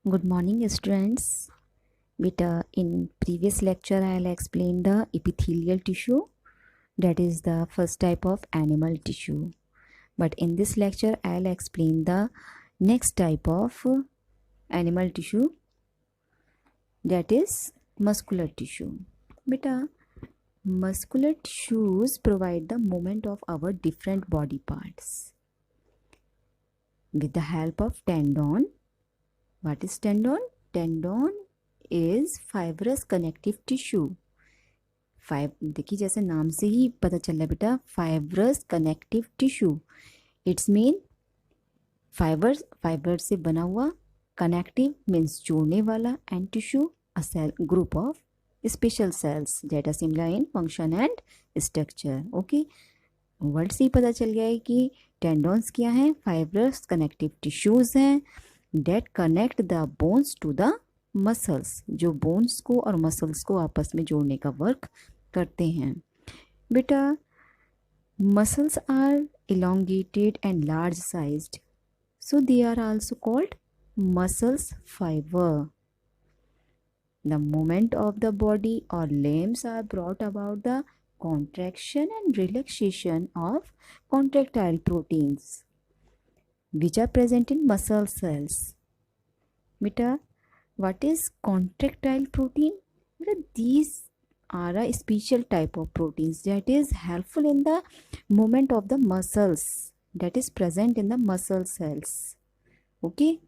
Good morning, students. Beta, in previous lecture, I'll explain the epithelial tissue. That is the first type of animal tissue. But in this lecture, I'll explain the next type of animal tissue. That is muscular tissue. Beta, muscular tissues provide the movement of our different body parts with the help of tendon. What is tendon? Tendon is fibrous connective tissue. देखिए जैसे नाम से ही पता चल रहा है बेटा, fibrous connective tissue. It's mean fibre से बना हुआ, कनेक्टिव मीन्स जोड़ने वाला, and tissue a cell group of special cells that are similar in function and structure. Okay, word से ही पता चल गया है कि टेंडॉन्स क्या हैं, फाइब्रस कनेक्टिव टिश्यूज हैं that connect the bones to the muscles, जो बोन्स को और मसल्स को आपस में जोड़ने का वर्क करते हैं. बेटा, muscles are elongated and large sized, so they are also called muscles fiber. The movement of the body or limbs are brought about the contraction and relaxation of contractile proteins which are present in muscle cells. Beta, what is contractile protein? Beta, these are a special type of proteins that is helpful in the movement of the muscles that is present in the muscle cells. Okay,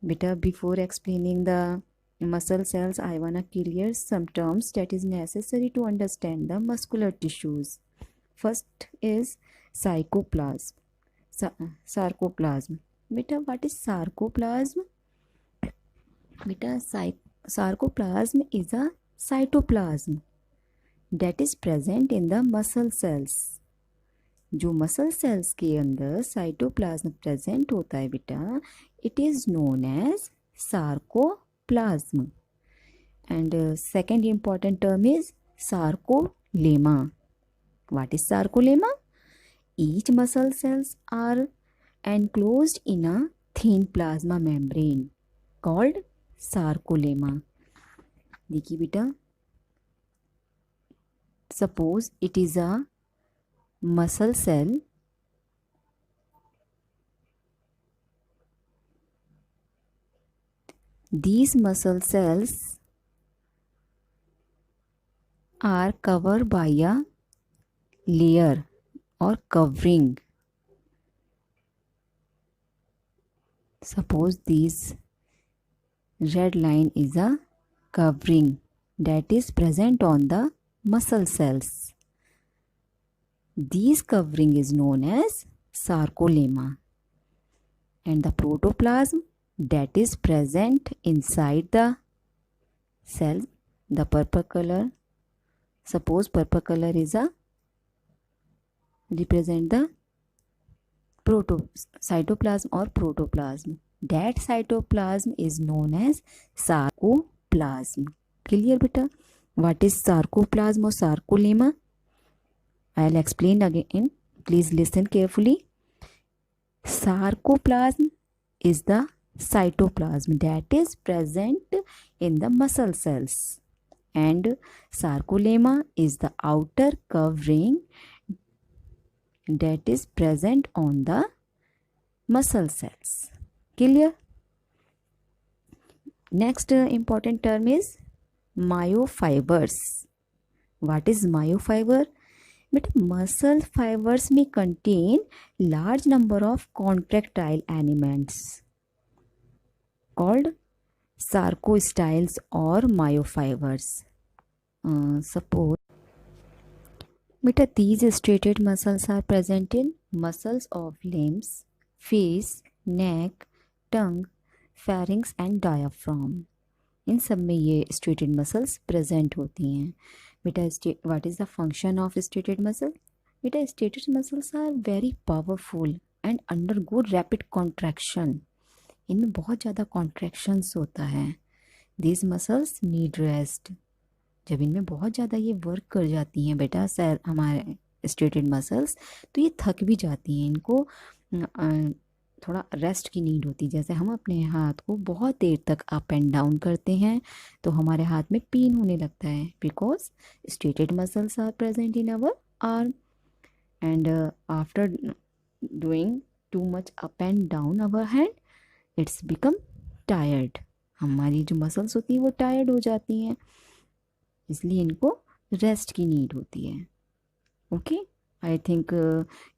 beta, before explaining the muscle cells, I wanna clear some terms that is necessary to understand the muscular tissues. First is sarcoplasm. Sarcoplasm. Beta, what is sarcoplasm? Beta, sarcoplasm is a cytoplasm that is present in the muscle cells. जो muscle cells के अंदर cytoplasm present होता है बेटा, it is known as sarcoplasm. And second important term is sarcolemma. What is sarcolemma? Each muscle cells are enclosed in a thin plasma membrane called sarcolemma. देखिए बेटा, suppose it is a muscle cell. These muscle cells are covered by a layer or covering. Suppose this red line is a covering that is present on the muscle cells. This covering is known as sarcolemma. And the protoplasm that is present inside the cell, the purple color, suppose purple color is a represent the cytoplasm or protoplasm. That cytoplasm is known as sarcoplasm. Clear beta? What is sarcoplasm or sarcolemma? I'll explain again. Please listen carefully. Sarcoplasm is the cytoplasm that is present in the muscle cells, and sarcolemma is the outer covering that is present on the muscle cells. Clear? Next important term is myofibers. What is myofiber? But muscle fibers may contain large number of contractile elements called sarcostyles or myofibers. Suppose beta, these striated muscles are present in muscles of limbs, face, neck, tongue, pharynx and diaphragm. इन सब में ये striated muscles present होती हैं. बेटा, what is the function of striated muscle? बेटा, striated muscles are very powerful and undergo rapid contraction. इनमें बहुत ज़्यादा कॉन्ट्रैक्शंस होता है. This muscles need rest. जब इनमें बहुत ज़्यादा ये वर्क कर जाती हैं बेटा हमारे स्ट्रेटेड मसल्स, तो ये थक भी जाती हैं. इनको थोड़ा रेस्ट की नीड होती है। जैसे हम अपने हाथ को बहुत देर तक अप एंड डाउन करते हैं तो हमारे हाथ में पेन होने लगता है, because striated muscles are present in our arm and after doing too much up and down our hand it's become tired. हमारी जो मसल्स होती हैं वो टायर्ड हो जाती हैं, इसलिए इनको रेस्ट की नीड होती है। Okay, I think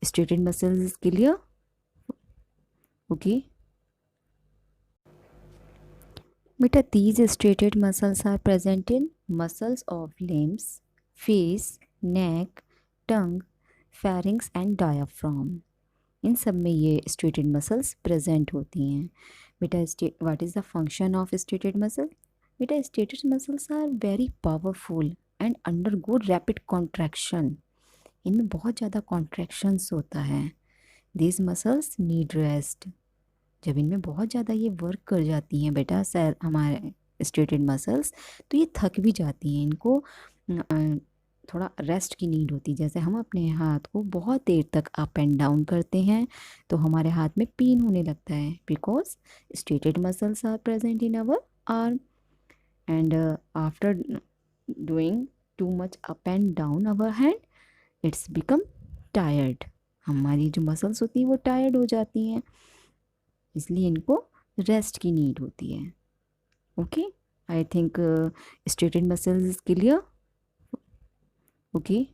striated muscles is clear. Okay बेटा, these straighted muscles are present in muscles of limbs, face, neck, tongue, pharynx and diaphragm. इन सब में ये स्ट्रेटेड मसल्स प्रेजेंट होती हैं। बेटा, what is the function of striated muscle? बेटा, striated muscles are very powerful and undergo rapid contraction. इनमें बहुत ज़्यादा कॉन्ट्रैक्शंस होता है। These muscles need rest. जब इनमें बहुत ज़्यादा ये वर्क कर जाती हैं बेटा सर हमारे स्ट्रेटेड मसल्स, तो ये थक भी जाती हैं। इनको थोड़ा रेस्ट की नीड होती है। जैसे हम अपने हाथ को बहुत देर तक अप एंड डाउन करते हैं तो हमारे हाथ में पेन होने लगता है, because striated muscles are present in our arm and after doing too much up and down our hand it's become tired. हमारी जो मसल्स होती हैं वो टायर्ड हो जाती हैं, इसलिए इनको रेस्ट की नीड होती है। Okay, I think striated muscles is clear. Okay